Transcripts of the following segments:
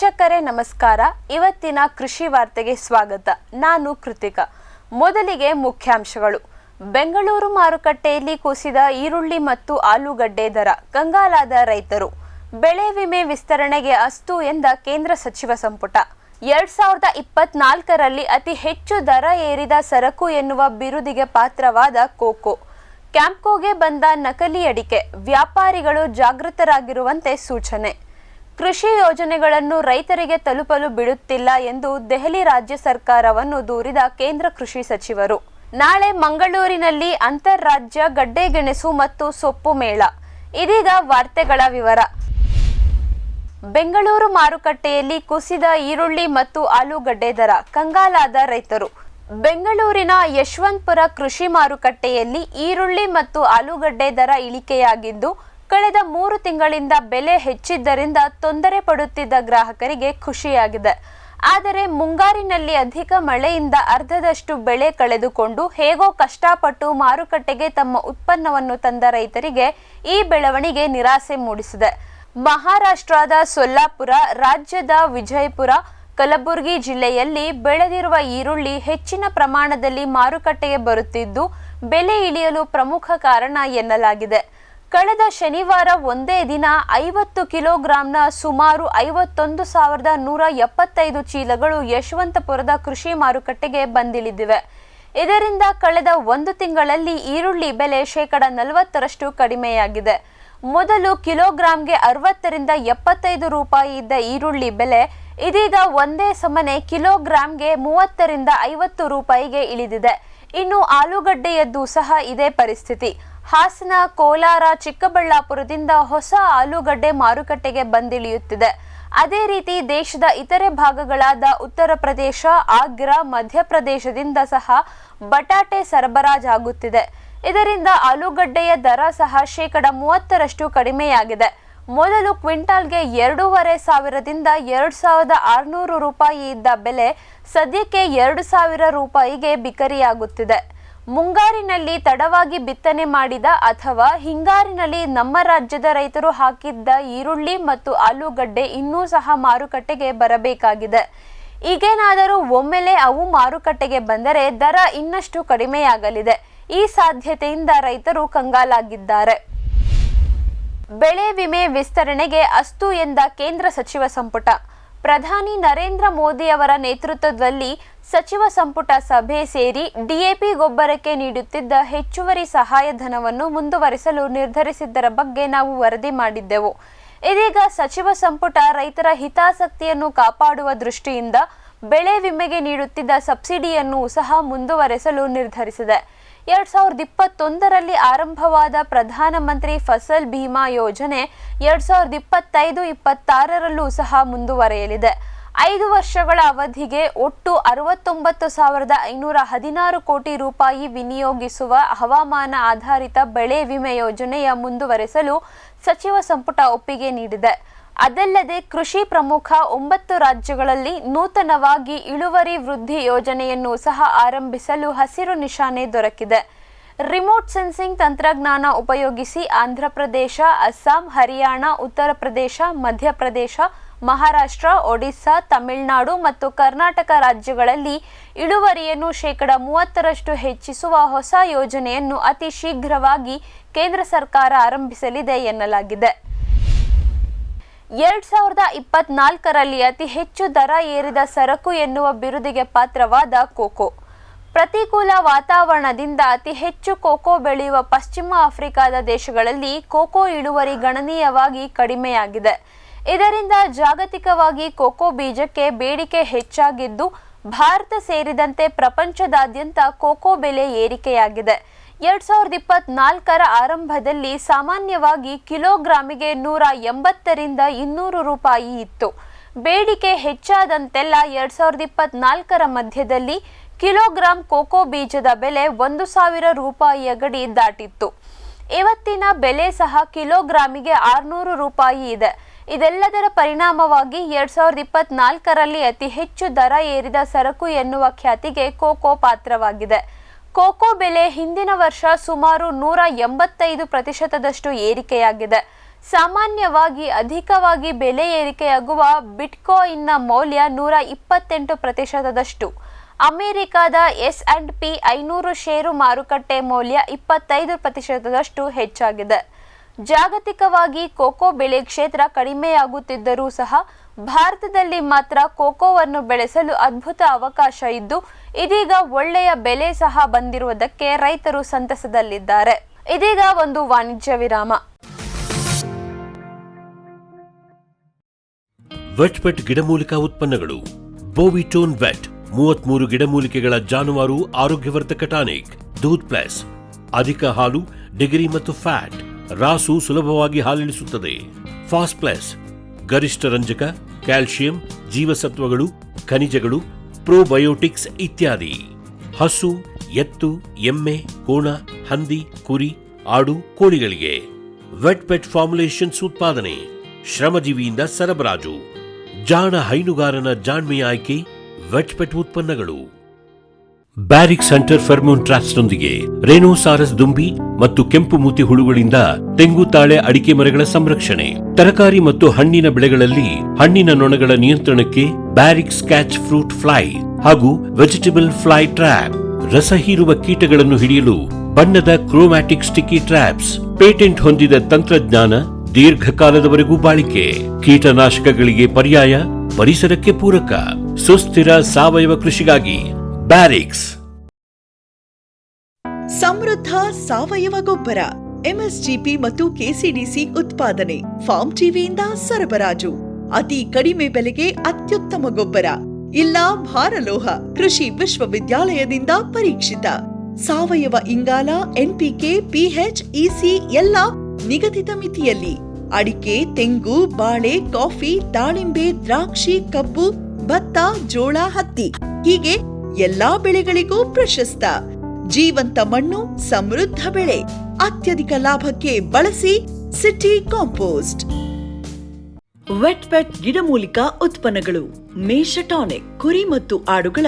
ವೀಕ್ಷಕರೇ ನಮಸ್ಕಾರ. ಇವತ್ತಿನ ಕೃಷಿ ವಾರ್ತೆಗೆ ಸ್ವಾಗತ. ನಾನು ಕೃತಿಕಾ. ಮೊದಲಿಗೆ ಮುಖ್ಯಾಂಶಗಳು. ಬೆಂಗಳೂರು ಮಾರುಕಟ್ಟೆಯಲ್ಲಿ ಕುಸಿದ ಈರುಳ್ಳಿ ಮತ್ತು ಆಲೂಗಡ್ಡೆ ದರ, ಕಂಗಾಲಾದ ರೈತರು. ಬೆಳೆ ವಿಮೆ ವಿಸ್ತರಣೆಗೆ ಅಸ್ತು ಎಂದ ಕೇಂದ್ರ ಸಚಿವ ಸಂಪುಟ. 2024ರಲ್ಲಿ ಅತಿ ಹೆಚ್ಚು ದರ ಏರಿದ ಸರಕು ಎನ್ನುವ ಬಿರುದಿಗೆ ಪಾತ್ರವಾದ ಕೋಕೋ. ಕ್ಯಾಂಪ್ಕೋಗೆ ಬಂದ ನಕಲಿ ಅಡಿಕೆ, ವ್ಯಾಪಾರಿಗಳು ಜಾಗೃತರಾಗಿರುವಂತೆ ಸೂಚನೆ. ಕೃಷಿ ಯೋಜನೆಗಳನ್ನು ರೈತರಿಗೆ ತಲುಪಲು ಬಿಡುತ್ತಿಲ್ಲ ಎಂದು ದೆಹಲಿ ರಾಜ್ಯ ಸರ್ಕಾರವನ್ನು ದೂರಿದ ಕೇಂದ್ರ ಕೃಷಿ ಸಚಿವರು. ನಾಳೆ ಮಂಗಳೂರಿನಲ್ಲಿ ಅಂತಾರಾಜ್ಯ ಗಡ್ಡೆಗೆಣಸು ಮತ್ತು ಸೊಪ್ಪು ಮೇಳ. ಇದೀಗ ವಾರ್ತೆಗಳ ವಿವರ. ಬೆಂಗಳೂರು ಮಾರುಕಟ್ಟೆಯಲ್ಲಿ ಕುಸಿದ ಈರುಳ್ಳಿ ಮತ್ತು ಆಲೂಗಡ್ಡೆ ದರ, ಕಂಗಾಲಾದ ರೈತರು. ಬೆಂಗಳೂರಿನ ಯಶವಂತಪುರ ಕೃಷಿ ಮಾರುಕಟ್ಟೆಯಲ್ಲಿ ಈರುಳ್ಳಿ ಮತ್ತು ಆಲೂಗಡ್ಡೆ ದರ ಇಳಿಕೆಯಾಗಿದ್ದು, ಕಳೆದ 3 ತಿಂಗಳಿಂದ ಬೆಲೆ ಹೆಚ್ಚಿದ್ದರಿಂದ ತೊಂದರೆ ಪಡುತ್ತಿದ್ದ ಗ್ರಾಹಕರಿಗೆ ಖುಷಿಯಾಗಿದೆ. ಆದರೆ ಮುಂಗಾರಿನಲ್ಲಿ ಅಧಿಕ ಮಳೆಯಿಂದ ಅರ್ಧದಷ್ಟು ಬೆಳೆ ಕಳೆದುಕೊಂಡು ಹೇಗೋ ಕಷ್ಟಪಟ್ಟು ಮಾರುಕಟ್ಟೆಗೆ ತಮ್ಮ ಉತ್ಪನ್ನವನ್ನು ತಂದ ರೈತರಿಗೆ ಈ ಬೆಳವಣಿಗೆ ನಿರಾಸೆ ಮೂಡಿಸಿದೆ. ಮಹಾರಾಷ್ಟ್ರದ ಸೊಲ್ಲಾಪುರ, ರಾಜ್ಯದ ವಿಜಯಪುರ, ಕಲಬುರಗಿ ಜಿಲ್ಲೆಯಲ್ಲಿ ಬೆಳೆದಿರುವ ಈರುಳ್ಳಿ ಹೆಚ್ಚಿನ ಪ್ರಮಾಣದಲ್ಲಿ ಮಾರುಕಟ್ಟೆಗೆ ಬರುತ್ತಿದ್ದು, ಬೆಲೆ ಇಳಿಯಲು ಪ್ರಮುಖ ಕಾರಣ ಎನ್ನಲಾಗಿದೆ. ಕಳೆದ ಶನಿವಾರ ಒಂದೇ ದಿನ 50 ಕಿಲೋಗ್ರಾಂನ ಸುಮಾರು 51,175 ಚೀಲಗಳು ಯಶವಂತಪುರದ ಕೃಷಿ ಮಾರುಕಟ್ಟೆಗೆ ಬಂದಿಳಿದಿವೆ. ಇದರಿಂದ ಕಳೆದ 1 ತಿಂಗಳಲ್ಲಿ ಈರುಳ್ಳಿ ಬೆಲೆ 40% ಕಡಿಮೆಯಾಗಿದೆ. ಮೊದಲು ಕಿಲೋಗ್ರಾಂಗೆ 60ರಿಂದ 75 ರೂಪಾಯಿ ಇದ್ದ ಈರುಳ್ಳಿ ಬೆಲೆ ಇದೀಗ ಒಂದೇ ಸಮನೆ ಕಿಲೋಗ್ರಾಂಗೆ 30ರಿಂದ 50 ರೂಪಾಯಿಗೆ ಇಳಿದಿದೆ. ಇನ್ನು ಆಲೂಗಡ್ಡೆಯದ್ದು ಸಹ ಇದೇ ಪರಿಸ್ಥಿತಿ. ಹಾಸನ, ಕೋಲಾರ, ಚಿಕ್ಕಬಳ್ಳಾಪುರದಿಂದ ಹೊಸ ಆಲೂಗಡ್ಡೆ ಮಾರುಕಟ್ಟೆಗೆ ಬಂದಿಳಿಯುತ್ತಿದೆ. ಅದೇ ರೀತಿ ದೇಶದ ಇತರೆ ಭಾಗಗಳಾದ ಉತ್ತರ ಪ್ರದೇಶ, ಆಗ್ರಾ, ಮಧ್ಯಪ್ರದೇಶದಿಂದ ಸಹ ಬಟಾಟೆ ಸರಬರಾಜಾಗುತ್ತಿದೆ. ಇದರಿಂದ ಆಲೂಗಡ್ಡೆಯ ದರ ಸಹ 30% ಕಡಿಮೆಯಾಗಿದೆ. ಮೊದಲು ಕ್ವಿಂಟಾಲ್ಗೆ 2,500ದಿಂದ 2,600 ರೂಪಾಯಿ ಇದ್ದ ಬೆಲೆ ಸದ್ಯಕ್ಕೆ 2,000 ರೂಪಾಯಿಗೆ ಬಿಕರಿಯಾಗುತ್ತಿದೆ. ಮುಂಗಾರಿನಲ್ಲಿ ತಡವಾಗಿ ಬಿತ್ತನೆ ಮಾಡಿದ ಅಥವಾ ಹಿಂಗಾರಿನಲ್ಲಿ ನಮ್ಮ ರಾಜ್ಯದ ರೈತರು ಹಾಕಿದ್ದ ಈರುಳ್ಳಿ ಮತ್ತು ಆಲೂಗಡ್ಡೆ ಇನ್ನೂ ಸಹ ಮಾರುಕಟ್ಟೆಗೆ ಬರಬೇಕಾಗಿದೆ. ಈಗೇನಾದರೂ ಒಮ್ಮೆಲೆ ಅವು ಮಾರುಕಟ್ಟೆಗೆ ಬಂದರೆ ದರ ಇನ್ನಷ್ಟು ಕಡಿಮೆಯಾಗಲಿದೆ. ಈ ಸಾಧ್ಯತೆಯಿಂದ ರೈತರು ಕಂಗಾಲಾಗಿದ್ದಾರೆ. ಬೆಳೆ ವಿಮೆ ವಿಸ್ತರಣೆಗೆ ಅಸ್ತು ಎಂದ ಕೇಂದ್ರ ಸಚಿವ ಸಂಪುಟ. ಪ್ರಧಾನಿ ನರೇಂದ್ರ ಮೋದಿ ಅವರ ನೇತೃತ್ವದಲ್ಲಿ ಸಚಿವ ಸಂಪುಟ ಸಭೆ ಸೇರಿ ಡಿಎಪಿ ಗೊಬ್ಬರಕ್ಕೆ ನೀಡುತ್ತಿದ್ದ ಹೆಚ್ಚುವರಿ ಸಹಾಯಧನವನ್ನು ಮುಂದುವರಿಸಲು ನಿರ್ಧರಿಸಿದ್ದರ ಬಗ್ಗೆ ನಾವು ವರದಿ ಮಾಡಿದ್ದೆವು. ಇದೀಗ ಸಚಿವ ಸಂಪುಟ ರೈತರ ಹಿತಾಸಕ್ತಿಯನ್ನು ಕಾಪಾಡುವ ದೃಷ್ಟಿಯಿಂದ ಬೆಳೆ ವಿಮೆಗೆ ನೀಡುತ್ತಿದ್ದ ಸಬ್ಸಿಡಿಯನ್ನು ಸಹ ಮುಂದುವರೆಸಲು ನಿರ್ಧರಿಸಿದೆ. 2021ರಲ್ಲಿ ಆರಂಭವಾದ ಪ್ರಧಾನಮಂತ್ರಿ ಫಸಲ್ ಭೀಮಾ ಯೋಜನೆ 2025-26ರಲ್ಲೂ ಸಹ ಮುಂದುವರೆಯಲಿದೆ. 5 ವರ್ಷಗಳ ಅವಧಿಗೆ ಒಟ್ಟು 69,516 ಕೋಟಿ ರೂಪಾಯಿ ವಿನಿಯೋಗಿಸುವ ಹವಾಮಾನ ಆಧಾರಿತ ಬೆಳೆ ವಿಮೆ ಯೋಜನೆಯ ಮುಂದುವರೆಸಲು ಸಚಿವ ಸಂಪುಟ ಒಪ್ಪಿಗೆ ನೀಡಿದೆ. ಅದಲ್ಲದೆ ಕೃಷಿ ಪ್ರಮುಖ 9 ರಾಜ್ಯಗಳಲ್ಲಿ ನೂತನವಾಗಿ ಇಳುವರಿ ವೃದ್ಧಿ ಯೋಜನೆಯನ್ನು ಸಹ ಆರಂಭಿಸಲು ಹಸಿರು ನಿಶಾನೆ ದೊರಕಿದೆ. ರಿಮೋಟ್ ಸೆನ್ಸಿಂಗ್ ತಂತ್ರಜ್ಞಾನ ಉಪಯೋಗಿಸಿ ಆಂಧ್ರಪ್ರದೇಶ, ಅಸ್ಸಾಂ, ಹರಿಯಾಣ, ಉತ್ತರ ಪ್ರದೇಶ, ಮಧ್ಯಪ್ರದೇಶ, ಮಹಾರಾಷ್ಟ್ರ, ಒಡಿಶಾ, ತಮಿಳುನಾಡು ಮತ್ತು ಕರ್ನಾಟಕ ರಾಜ್ಯಗಳಲ್ಲಿ ಇಳುವರಿಯನ್ನು 30% ಹೆಚ್ಚಿಸುವ ಹೊಸ ಯೋಜನೆಯನ್ನು ಅತಿ ಶೀಘ್ರವಾಗಿ ಕೇಂದ್ರ ಸರ್ಕಾರ ಆರಂಭಿಸಲಿದೆ ಎನ್ನಲಾಗಿದೆ. 2024ರಲ್ಲಿ ಅತಿ ಹೆಚ್ಚು ದರ ಏರಿದ ಸರಕು ಎನ್ನುವ ಬಿರುದಿಗೆ ಪಾತ್ರವಾದ ಕೋಕೋ. ಪ್ರತಿಕೂಲ ವಾತಾವರಣದಿಂದ ಅತಿ ಹೆಚ್ಚು ಕೋಕೋ ಬೆಳೆಯುವ ಪಶ್ಚಿಮ ಆಫ್ರಿಕಾದ ದೇಶಗಳಲ್ಲಿ ಕೋಕೋ ಇಳುವರಿ ಗಣನೀಯವಾಗಿ ಕಡಿಮೆಯಾಗಿದೆ. ಇದರಿಂದ ಜಾಗತಿಕವಾಗಿ ಕೋಕೋ ಬೀಜಕ್ಕೆ ಬೇಡಿಕೆ ಹೆಚ್ಚಾಗಿದ್ದು, ಭಾರತ ಸೇರಿದಂತೆ ಪ್ರಪಂಚದಾದ್ಯಂತ ಕೋಕೋ ಬೆಲೆ ಏರಿಕೆಯಾಗಿದೆ. 2024ರ ಆರಂಭದಲ್ಲಿ ಸಾಮಾನ್ಯವಾಗಿ ಕಿಲೋಗ್ರಾಮಿಗೆ 180ರಿಂದ 200 ರೂಪಾಯಿ ಇತ್ತು. ಬೇಡಿಕೆ ಹೆಚ್ಚಾದಂತೆಲ್ಲ 2024ರ ಮಧ್ಯದಲ್ಲಿ ಕಿಲೋಗ್ರಾಂ ಕೋಕೋ ಬೀಜದ ಬೆಲೆ 1,000 ರೂಪಾಯಿಯ ಗಡಿ ದಾಟಿತ್ತು. ಇವತ್ತಿನ ಬೆಲೆ ಸಹ ಕಿಲೋಗ್ರಾಮಿಗೆ 600 ರೂಪಾಯಿ ಇದೆ. ಇದೆಲ್ಲದರ ಪರಿಣಾಮವಾಗಿ 2024ರಲ್ಲಿ ಅತಿ ಹೆಚ್ಚು ದರ ಏರಿದ ಸರಕು ಎನ್ನುವ ಖ್ಯಾತಿಗೆ ಕೋಕೋ ಪಾತ್ರವಾಗಿದೆ. ಕೋಕೋ ಬೆಲೆ ಹಿಂದಿನ ವರ್ಷ ಸುಮಾರು 185% ಏರಿಕೆಯಾಗಿದೆ. ಸಾಮಾನ್ಯವಾಗಿ ಅಧಿಕವಾಗಿ ಬೆಲೆ ಏರಿಕೆಯಾಗುವ ಬಿಟ್ಕಾಯಿನ್ನ ಮೌಲ್ಯ 128%. ಅಮೆರಿಕದ S&P 500 ಷೇರು ಮಾರುಕಟ್ಟೆ ಮೌಲ್ಯ 25%ದಷ್ಟು ಹೆಚ್ಚಾಗಿದೆ. ಜಾಗತಿಕವಾಗಿ ಕೋಕೋ ಬೆಳೆ ಕ್ಷೇತ್ರ ಕಡಿಮೆಯಾಗುತ್ತಿದ್ದರೂ ಸಹ ಭಾರತದಲ್ಲಿ ಮಾತ್ರ ಕೋಕೋವನ್ನು ಬೆಳೆಸಲು ಅದ್ಭುತ ಅವಕಾಶ ಇದ್ದು, ಇದೀಗ ಒಳ್ಳೆಯ ಬೆಲೆ ಸಹ ಬಂದಿರುವುದಕ್ಕೆ ರೈತರು ಸಂತಸದಲ್ಲಿದ್ದಾರೆ. ಇದೀಗ ಒಂದು ವಾಣಿಜ್ಯ ವಿರಾಮ. ವೆಟ್ಪೆಟ್ ಗಿಡಮೂಲಿಕಾ ಉತ್ಪನ್ನಗಳು. ಬೋವಿಟೋನ್ ವೆಟ್ 33 ಗಿಡಮೂಲಿಕೆಗಳ ಜಾನುವಾರು ಆರೋಗ್ಯವರ್ಧಕ ಟಾನಿಕ್. ದೂದ್ ಪ್ಲಸ್ ಅಧಿಕ ಹಾಲು, ಡಿಗ್ರಿ ಮತ್ತು ಫ್ಯಾಟ್, ರಾಸು ಸುಲಭವಾಗಿ ಹಾಲಿಳಿಸುತ್ತದೆ. ಫಾಸ್ಟ್ ಪ್ಲಸ್ ಗರಿಷ್ಠ ರಂಜಕ, ಕ್ಯಾಲ್ಸಿಯಂ, ಜೀವಸತ್ವಗಳು, ಖನಿಜಗಳು, ಪ್ರೋಬಯೋಟಿಕ್ಸ್ ಇತ್ಯಾದಿ. ಹಸು, ಎತ್ತು, ಎಮ್ಮೆ, ಕೋಣ, ಹಂದಿ, ಕುರಿ, ಆಡು, ಕೋಳಿಗಳಿಗೆ ವೆಟ್ಪೆಟ್ ಫಾರ್ಮುಲೇಷನ್ಸ್ ಉತ್ಪಾದನೆ, ಶ್ರಮಜೀವಿಯಿಂದ ಸರಬರಾಜು. ಜಾಣ ಹೈನುಗಾರನ ಜಾಣ್ಮೆಯ ಆಯ್ಕೆ ವೆಟ್ಪೆಟ್ ಉತ್ಪನ್ನಗಳು. ಬ್ಯಾರಿಕ್ ಸೆಂಟರ್ ಫೆರ್ಮೋನ್ ಟ್ರಾಪ್ಸ್ನೊಂದಿಗೆ ರೇನೋಸಾರಸ್ ದುಂಬಿ ಮತ್ತು ಕೆಂಪು ಮೂತಿ ಹುಳುಗಳಿಂದ ತೆಂಗು, ತಾಳೆ, ಅಡಿಕೆ ಮರಗಳ ಸಂರಕ್ಷಣೆ. ತರಕಾರಿ ಮತ್ತು ಹಣ್ಣಿನ ಬೆಳೆಗಳಲ್ಲಿ ಹಣ್ಣಿನ ನೊಣಗಳ ನಿಯಂತ್ರಣಕ್ಕೆ ಬ್ಯಾರಿಕ್ ಸ್ಕ್ಯಾಚ್ ಫ್ರೂಟ್ ಫ್ಲೈ ಹಾಗೂ ವೆಜಿಟೇಬಲ್ ಫ್ಲೈ ಟ್ರ್ಯಾಪ್. ರಸ ಹೀರುವ ಕೀಟಗಳನ್ನು ಹಿಡಿಯಲು ಬಣ್ಣದ ಕ್ರೋಮ್ಯಾಟಿಕ್ ಸ್ಟಿಕ್ಕಿ ಟ್ರ್ಯಾಪ್ಸ್. ಪೇಟೆಂಟ್ ಹೊಂದಿದ ತಂತ್ರಜ್ಞಾನ, ದೀರ್ಘಕಾಲದವರೆಗೂ ಬಾಳಿಕೆ. ಕೀಟನಾಶಕಗಳಿಗೆ ಪರ್ಯಾಯ, ಪರಿಸರಕ್ಕೆ ಪೂರಕ. ಸುಸ್ಥಿರ ಸಾವಯವ ಕೃಷಿಗಾಗಿ ಬ್ಯಾರಿಕ್ಸ್. ಸಮೃದ್ಧ ಸಾವಯವ ಗೊಬ್ಬರ, ಎಂಎಸ್ಜಿಪಿ ಮತ್ತು ಕೆಸಿಡಿಸಿ ಉತ್ಪಾದನೆ, ಫಾರ್ಮ್ ಟಿವಿಯಿಂದ ಸರಬರಾಜು. ಅತಿ ಕಡಿಮೆ ಬೆಲೆಗೆ ಅತ್ಯುತ್ತಮ ಗೊಬ್ಬರ. ಇಲ್ಲ ಭಾರಲೋಹ, ಕೃಷಿ ವಿಶ್ವವಿದ್ಯಾಲಯದಿಂದ ಪರೀಕ್ಷಿತ. ಸಾವಯವ ಇಂಗಾಲ, ಎನ್ಪಿಕೆ, ಪಿಎಚ್, ಇಸಿ ಎಲ್ಲ ನಿಗದಿತ ಮಿತಿಯಲ್ಲಿ. ಅಡಿಕೆ, ತೆಂಗು, ಬಾಳೆ, ಕಾಫಿ, ದಾಳಿಂಬೆ, ದ್ರಾಕ್ಷಿ, ಕಬ್ಬು, ಭತ್ತ, ಜೋಳ, ಹತ್ತಿ ಹೀಗೆ ಎಲ್ಲಾ ಬೆಳೆಗಳಿಗೂ ಪ್ರಶಸ್ತ. ಜೀವಂತ ಮಣ್ಣು, ಸಮೃದ್ಧ ಬೆಳೆ, ಅತ್ಯಧಿಕ ಲಾಭಕ್ಕೆ ಬಳಸಿ ಸಿಟಿ ಕಾಂಪೋಸ್ಟ್. ವೆಟ್ಪೆಟ್ ಗಿಡಮೂಲಿಕಾ ಉತ್ಪನ್ನಗಳು. ಮೇಷ ಟಾನಿಕ್, ಕುರಿ ಮತ್ತು ಆಡುಗಳ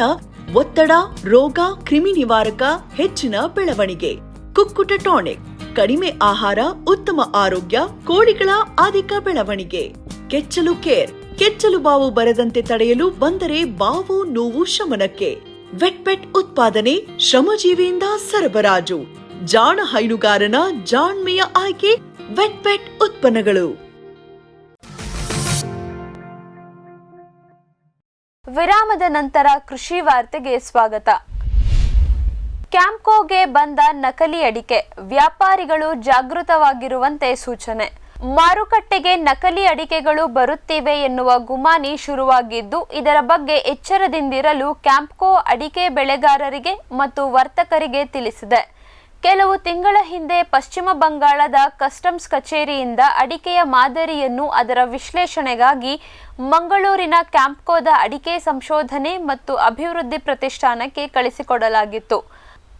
ಒತ್ತಡ, ರೋಗ, ಕ್ರಿಮಿ ನಿವಾರಕ, ಹೆಚ್ಚಿನ ಬೆಳವಣಿಗೆ. ಕುಕ್ಕುಟ ಟಾನಿಕ್, ಕಡಿಮೆ ಆಹಾರ, ಉತ್ತಮ ಆರೋಗ್ಯ, ಕೋಳಿಗಳ ಅಧಿಕ ಬೆಳವಣಿಗೆ. ಕೆಚ್ಚಲು ಕೇರ್, ಕೆಚ್ಚಲು ಬಾವು ಬರದಂತೆ ತಡೆಯಲು, ಬಂದರೆ ಬಾವು ನೋವು ಶಮನಕ್ಕೆ. ವೆಟ್ಪೆಟ್ ಉತ್ಪಾದನೆ, ಶ್ರಮಜೀವಿಯಿಂದ ಸರಬರಾಜು. ಜಾಣ ಹೈನುಗಾರನ ಜಾಣ್ಮೆಯ ಆಯ್ಕೆ ವೆಟ್ಪೆಟ್ ಉತ್ಪನ್ನಗಳು. ವಿರಾಮದ ನಂತರ ಕೃಷಿ ವಾರ್ತೆಗೆ ಸ್ವಾಗತ. ಕ್ಯಾಂಪ್ಕೋಗೆ ಬಂದ ನಕಲಿ ಅಡಿಕೆ, ವ್ಯಾಪಾರಿಗಳು ಜಾಗೃತವಾಗಿರುವಂತೆ ಸೂಚನೆ. ಮಾರುಕಟ್ಟೆಗೆ ನಕಲಿ ಅಡಿಕೆಗಳು ಬರುತ್ತಿವೆ ಎನ್ನುವ ಗುಮಾನಿ ಶುರುವಾಗಿದ್ದು, ಇದರ ಬಗ್ಗೆ ಎಚ್ಚರದಿಂದಿರಲು ಕ್ಯಾಂಪ್ಕೋ ಅಡಿಕೆ ಬೆಳೆಗಾರರಿಗೆ ಮತ್ತು ವರ್ತಕರಿಗೆ ತಿಳಿಸಿದೆ. ಕೆಲವು ತಿಂಗಳ ಹಿಂದೆ ಪಶ್ಚಿಮ ಬಂಗಾಳದ ಕಸ್ಟಮ್ಸ್ ಕಚೇರಿಯಿಂದ ಅಡಿಕೆಯ ಮಾದರಿಯನ್ನು ಅದರ ವಿಶ್ಲೇಷಣೆಗಾಗಿ ಮಂಗಳೂರಿನ ಕ್ಯಾಂಪ್ಕೋದ ಅಡಿಕೆ ಸಂಶೋಧನೆ ಮತ್ತು ಅಭಿವೃದ್ಧಿ ಪ್ರತಿಷ್ಠಾನಕ್ಕೆ ಕಳಿಸಿಕೊಡಲಾಗಿತ್ತು.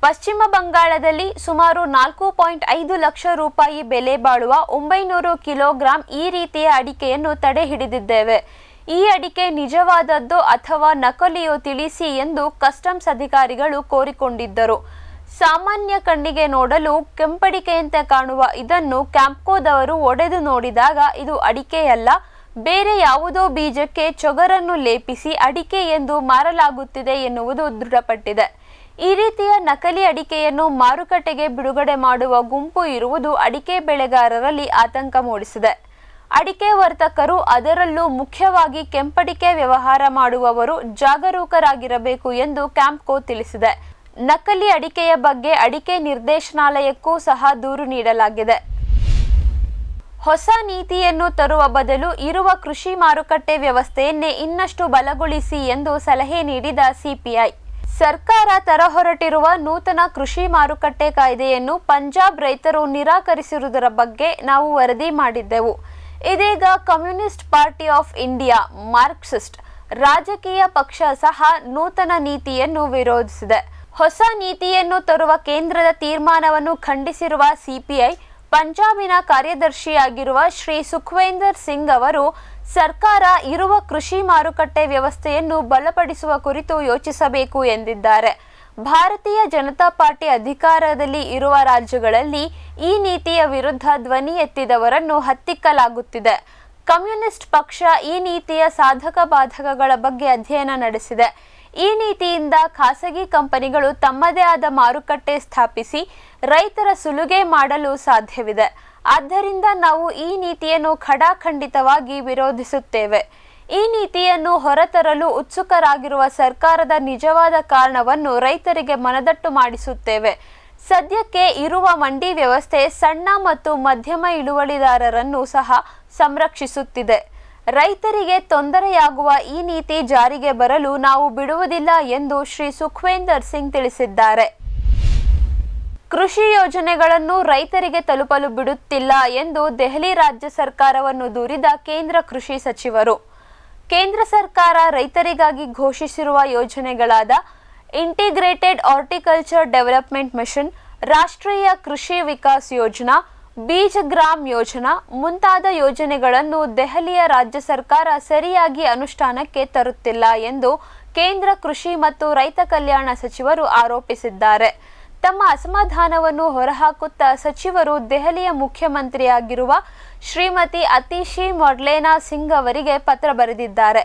ಪಶ್ಚಿಮ ಬಂಗಾಳದಲ್ಲಿ ಸುಮಾರು 4.5 ಲಕ್ಷ ರೂಪಾಯಿ ಬೆಲೆ ಬಾಳುವ 900 ಕಿಲೋಗ್ರಾಂ ಈ ರೀತಿಯ ಅಡಿಕೆಯನ್ನು ತಡೆ ಹಿಡಿದಿದ್ದೇವೆ. ಈ ಅಡಿಕೆ ನಿಜವಾದದ್ದೋ ಅಥವಾ ನಕಲಿಯೋ ತಿಳಿಸಿ ಎಂದು ಕಸ್ಟಮ್ಸ್ ಅಧಿಕಾರಿಗಳು ಕೋರಿಕೊಂಡಿದ್ದರು. ಸಾಮಾನ್ಯ ಕಣ್ಣಿಗೆ ನೋಡಲು ಕೆಂಪಡಿಕೆಯಂತೆ ಕಾಣುವ ಇದನ್ನು ಕ್ಯಾಂಪ್ಕೋದವರು ಒಡೆದು ನೋಡಿದಾಗ ಇದು ಅಡಿಕೆಯಲ್ಲ, ಬೇರೆ ಯಾವುದೋ ಬೀಜಕ್ಕೆ ಚೊಗರನ್ನು ಲೇಪಿಸಿ ಅಡಿಕೆ ಎಂದು ಮಾರಲಾಗುತ್ತಿದೆ ಎನ್ನುವುದು ದೃಢಪಟ್ಟಿದೆ. ಈ ರೀತಿಯ ನಕಲಿ ಅಡಿಕೆಯನ್ನು ಮಾರುಕಟ್ಟೆಗೆ ಬಿಡುಗಡೆ ಮಾಡುವ ಗುಂಪು ಇರುವುದು ಅಡಿಕೆ ಬೆಳೆಗಾರರಲ್ಲಿ ಆತಂಕ ಮೂಡಿಸಿದೆ. ಅಡಿಕೆ ವರ್ತಕರು, ಅದರಲ್ಲೂ ಮುಖ್ಯವಾಗಿ ಕೆಂಪಡಿಕೆ ವ್ಯವಹಾರ ಮಾಡುವವರು ಜಾಗರೂಕರಾಗಿರಬೇಕು ಎಂದು ಕ್ಯಾಂಪ್ಕೋ ತಿಳಿಸಿದೆ. ನಕಲಿ ಅಡಿಕೆಯ ಬಗ್ಗೆ ಅಡಿಕೆ ನಿರ್ದೇಶನಾಲಯಕ್ಕೂ ಸಹ ದೂರು ನೀಡಲಾಗಿದೆ. ಹೊಸ ನೀತಿಯನ್ನು ತರುವ ಬದಲು ಇರುವ ಕೃಷಿ ಮಾರುಕಟ್ಟೆ ವ್ಯವಸ್ಥೆಯನ್ನೇ ಇನ್ನಷ್ಟು ಬಲಗೊಳಿಸಿ ಎಂದು ಸಲಹೆ ನೀಡಿದ ಸಿಪಿಐ. ಸರ್ಕಾರ ತರಹೊರಟಿರುವ ನೂತನ ಕೃಷಿ ಮಾರುಕಟ್ಟೆ ಕಾಯ್ದೆಯನ್ನು ಪಂಜಾಬ್ ರೈತರು ನಿರಾಕರಿಸಿರುವುದರ ಬಗ್ಗೆ ನಾವು ವರದಿ ಮಾಡಿದ್ದೆವು. ಇದೀಗ communist party of India, Marxist ರಾಜಕೀಯ ಪಕ್ಷ ಸಹ ನೂತನ ನೀತಿಯನ್ನು ವಿರೋಧಿಸಿದೆ. ಹೊಸ ನೀತಿಯನ್ನು ತರುವ ಕೇಂದ್ರದ ತೀರ್ಮಾನವನ್ನು ಖಂಡಿಸಿರುವ ಸಿಪಿಐ ಪಂಜಾಬಿನ ಕಾರ್ಯದರ್ಶಿಯಾಗಿರುವ ಶ್ರೀ ಸುಖ್ವೇಂದರ್ ಸಿಂಗ್ ಅವರು ಸರ್ಕಾರ ಇರುವ ಕೃಷಿ ಮಾರುಕಟ್ಟೆ ವ್ಯವಸ್ಥೆಯನ್ನು ಬಲಪಡಿಸುವ ಕುರಿತು ಯೋಚಿಸಬೇಕು ಎಂದಿದ್ದಾರೆ. ಭಾರತೀಯ ಜನತಾ ಪಾರ್ಟಿ ಅಧಿಕಾರದಲ್ಲಿ ಇರುವ ರಾಜ್ಯಗಳಲ್ಲಿ ಈ ನೀತಿಯ ವಿರುದ್ಧ ಧ್ವನಿ ಎತ್ತಿದವರನ್ನು ಹತ್ತಿಕ್ಕಲಾಗುತ್ತಿದೆ. ಕಮ್ಯುನಿಸ್ಟ್ ಪಕ್ಷ ಈ ನೀತಿಯ ಸಾಧಕ ಬಾಧಕಗಳ ಬಗ್ಗೆ ಅಧ್ಯಯನ ನಡೆಸಿದೆ. ಈ ನೀತಿಯಿಂದ ಖಾಸಗಿ ಕಂಪನಿಗಳು ತಮ್ಮದೇ ಆದ ಮಾರುಕಟ್ಟೆ ಸ್ಥಾಪಿಸಿ ರೈತರ ಸುಲಿಗೆ ಮಾಡಲು ಸಾಧ್ಯವಿದೆ. ಆದ್ದರಿಂದ ನಾವು ಈ ನೀತಿಯನ್ನು ಖಡಾಖಂಡಿತವಾಗಿ ವಿರೋಧಿಸುತ್ತೇವೆ. ಈ ನೀತಿಯನ್ನು ಹೊರತರಲು ಉತ್ಸುಕರಾಗಿರುವ ಸರ್ಕಾರದ ನಿಜವಾದ ಕಾರಣವನ್ನು ರೈತರಿಗೆ ಮನದಟ್ಟು ಮಾಡಿಸುತ್ತೇವೆ. ಸದ್ಯಕ್ಕೆ ಇರುವ ಮಂಡಿ ವ್ಯವಸ್ಥೆ ಸಣ್ಣ ಮತ್ತು ಮಧ್ಯಮ ಇಳುವರಿದಾರರನ್ನು ಸಹ ಸಂರಕ್ಷಿಸುತ್ತಿದೆ. ರೈತರಿಗೆ ತೊಂದರೆಯಾಗುವ ಈ ನೀತಿ ಜಾರಿಗೆ ಬರಲು ನಾವು ಬಿಡುವುದಿಲ್ಲ ಎಂದು ಶ್ರೀ ಸುಖ್ವೇಂದರ್ ಸಿಂಗ್ ತಿಳಿಸಿದ್ದಾರೆ. ಕೃಷಿ ಯೋಜನೆಗಳನ್ನು ರೈತರಿಗೆ ತಲುಪಲು ಬಿಡುತ್ತಿಲ್ಲ ಎಂದು ದೆಹಲಿ ರಾಜ್ಯ ಸರ್ಕಾರವನ್ನು ದೂರಿದ ಕೇಂದ್ರ ಕೃಷಿ ಸಚಿವರು. ಕೇಂದ್ರ ಸರ್ಕಾರ ರೈತರಿಗಾಗಿ ಘೋಷಿಸಿರುವ ಯೋಜನೆಗಳಾದ ಇಂಟಿಗ್ರೇಟೆಡ್ ಹಾರ್ಟಿಕಲ್ಚರ್ ಡೆವಲಪ್ಮೆಂಟ್ ಮಿಷನ್, ರಾಷ್ಟ್ರೀಯ ಕೃಷಿ ವಿಕಾಸ್ ಯೋಜನಾ, ಬೀಜ ಗ್ರಾಮ್ ಯೋಜನಾ ಮುಂತಾದ ಯೋಜನೆಗಳನ್ನು ದೆಹಲಿಯ ರಾಜ್ಯ ಸರ್ಕಾರ ಸರಿಯಾಗಿ ಅನುಷ್ಠಾನಕ್ಕೆ ತರುತ್ತಿಲ್ಲ ಎಂದು ಕೇಂದ್ರ ಕೃಷಿ ಮತ್ತು ರೈತ ಕಲ್ಯಾಣ ಸಚಿವರು ಆರೋಪಿಸಿದ್ದಾರೆ. ತಮ್ಮ ಅಸಮಾಧಾನವನ್ನು ಹೊರಹಾಕುತ್ತಾ ಸಚಿವರು ದೆಹಲಿಯ ಮುಖ್ಯಮಂತ್ರಿಯಾಗಿರುವ ಶ್ರೀಮತಿ ಅತಿಶಿ ಮೊಡ್ಲೇನಾ ಸಿಂಗ್ ಅವರಿಗೆ ಪತ್ರ ಬರೆದಿದ್ದಾರೆ.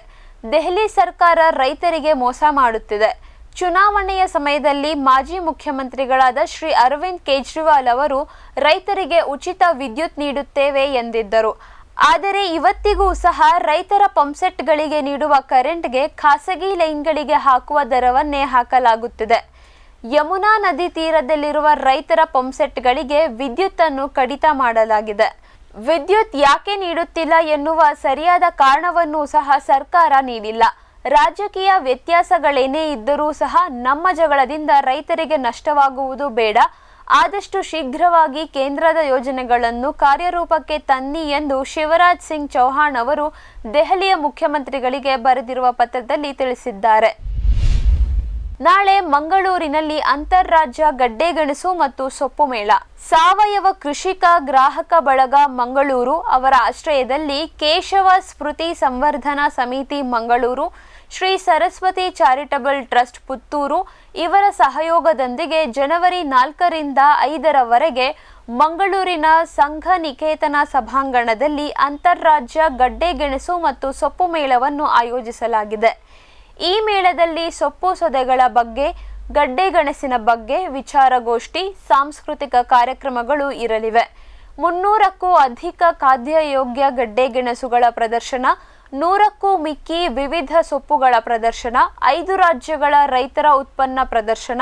ದೆಹಲಿ ಸರ್ಕಾರ ರೈತರಿಗೆ ಮೋಸ ಮಾಡುತ್ತಿದೆ. ಚುನಾವಣೆಯ ಸಮಯದಲ್ಲಿ ಮಾಜಿ ಮುಖ್ಯಮಂತ್ರಿಗಳಾದ ಶ್ರೀ ಅರವಿಂದ್ ಕೇಜ್ರಿವಾಲ್ ಅವರು ರೈತರಿಗೆ ಉಚಿತ ವಿದ್ಯುತ್ ನೀಡುತ್ತೇವೆ ಎಂದಿದ್ದರು. ಆದರೆ ಇವತ್ತಿಗೂ ಸಹ ರೈತರ ಪಂಪ್ಸೆಟ್ಗಳಿಗೆ ನೀಡುವ ಕರೆಂಟ್ಗೆ ಖಾಸಗಿ ಲೈನ್ಗಳಿಗೆ ಹಾಕುವ ದರವನ್ನೇ ಹಾಕಲಾಗುತ್ತಿದೆ. ಯಮುನಾ ನದಿ ತೀರದಲ್ಲಿರುವ ರೈತರ ಪಂಪ್ಸೆಟ್ಗಳಿಗೆ ವಿದ್ಯುತ್ ಅನ್ನು ಕಡಿತ ಮಾಡಲಾಗಿದೆ. ವಿದ್ಯುತ್ ಯಾಕೆ ನೀಡುತ್ತಿಲ್ಲ ಎನ್ನುವ ಸರಿಯಾದ ಕಾರಣವನ್ನು ಸಹ ಸರ್ಕಾರ ನೀಡಿಲ್ಲ. ರಾಜಕೀಯ ವ್ಯತ್ಯಾಸಗಳೇನೇ ಇದ್ದರೂ ಸಹ ನಮ್ಮ ಜಗಳದಿಂದ ರೈತರಿಗೆ ನಷ್ಟವಾಗುವುದು ಬೇಡ. ಆದಷ್ಟು ಶೀಘ್ರವಾಗಿ ಕೇಂದ್ರದ ಯೋಜನೆಗಳನ್ನು ಕಾರ್ಯರೂಪಕ್ಕೆ ತನ್ನಿ ಎಂದು ಶಿವರಾಜ್ ಸಿಂಗ್ ಚೌಹಾಣ್ ಅವರು ದೆಹಲಿಯ ಮುಖ್ಯಮಂತ್ರಿಗಳಿಗೆ ಬರೆದಿರುವ ಪತ್ರದಲ್ಲಿ ತಿಳಿಸಿದ್ದಾರೆ. ನಾಳೆ ಮಂಗಳೂರಿನಲ್ಲಿ ಅಂತಾರಾಜ್ಯ ಗಡ್ಡೆಗೆಣಸು ಮತ್ತು ಸೊಪ್ಪು ಮೇಳ. ಸಾವಯವ ಕೃಷಿಕ ಗ್ರಾಹಕ ಬಳಗ ಮಂಗಳೂರು ಅವರ ಆಶ್ರಯದಲ್ಲಿ ಕೇಶವ ಸ್ಮೃತಿ ಸಂವರ್ಧನಾ ಸಮಿತಿ ಮಂಗಳೂರು, ಶ್ರೀ ಸರಸ್ವತಿ ಚಾರಿಟಬಲ್ ಟ್ರಸ್ಟ್ ಪುತ್ತೂರು ಇವರ ಸಹಯೋಗದೊಂದಿಗೆ ಜನವರಿ 4ರಿಂದ 5ರವರೆಗೆ ಮಂಗಳೂರಿನ ಸಂಘ ನಿಕೇತನ ಸಭಾಂಗಣದಲ್ಲಿ ಅಂತಾರಾಜ್ಯ ಗಡ್ಡೆಗೆಣಸು ಮತ್ತು ಸೊಪ್ಪು ಮೇಳವನ್ನು ಆಯೋಜಿಸಲಾಗಿದೆ. ಈ ಮೇಳದಲ್ಲಿ ಸೊಪ್ಪು ಸೊದೆಗಳ ಬಗ್ಗೆ, ಗಡ್ಡೆಗೆಣಸಿನ ಬಗ್ಗೆ ವಿಚಾರಗೋಷ್ಠಿ, ಸಾಂಸ್ಕೃತಿಕ ಕಾರ್ಯಕ್ರಮಗಳು ಇರಲಿವೆ. 300ಕ್ಕೂ ಅಧಿಕ ಖಾದ್ಯಯೋಗ್ಯ ಗಡ್ಡೆಗೆಣಸುಗಳ ಪ್ರದರ್ಶನ, 100ಕ್ಕೂ ಮಿಕ್ಕಿ ವಿವಿಧ ಸೊಪ್ಪುಗಳ ಪ್ರದರ್ಶನ, 5 ರಾಜ್ಯಗಳ ರೈತರ ಉತ್ಪನ್ನ ಪ್ರದರ್ಶನ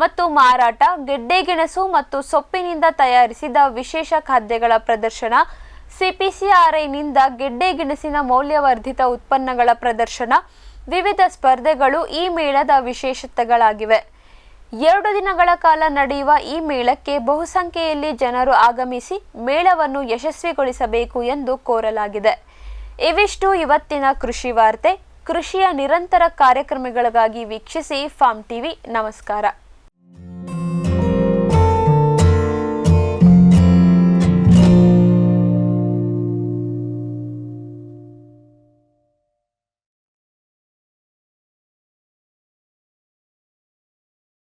ಮತ್ತು ಮಾರಾಟ, ಗೆಡ್ಡೆಗೆಣಸು ಮತ್ತು ಸೊಪ್ಪಿನಿಂದ ತಯಾರಿಸಿದ ವಿಶೇಷ ಖಾದ್ಯಗಳ ಪ್ರದರ್ಶನ, ಸಿಪಿಸಿಆರ್ಐನಿಂದ ಗೆಡ್ಡೆಗೆಣಸಿನ ಮೌಲ್ಯವರ್ಧಿತ ಉತ್ಪನ್ನಗಳ ಪ್ರದರ್ಶನ, ವಿವಿಧ ಸ್ಪರ್ಧೆಗಳು ಈ ಮೇಳದ ವಿಶೇಷತೆಗಳಾಗಿವೆ. 2 ದಿನಗಳ ಕಾಲ ನಡೆಯುವ ಈ ಮೇಳಕ್ಕೆ ಬಹುಸಂಖ್ಯೆಯಲ್ಲಿ ಜನರು ಆಗಮಿಸಿ ಮೇಳವನ್ನು ಯಶಸ್ವಿಗೊಳಿಸಬೇಕು ಎಂದು ಕೋರಲಾಗಿದೆ. ಇವಿಷ್ಟು ಇವತ್ತಿನ ಕೃಷಿ ವಾರ್ತೆ. ಕೃಷಿಯ ನಿರಂತರ ಕಾರ್ಯಕ್ರಮಗಳಿಗಾಗಿ ವೀಕ್ಷಿಸಿ ಫಾರ್ಮ್ ಟಿವಿ. ನಮಸ್ಕಾರ.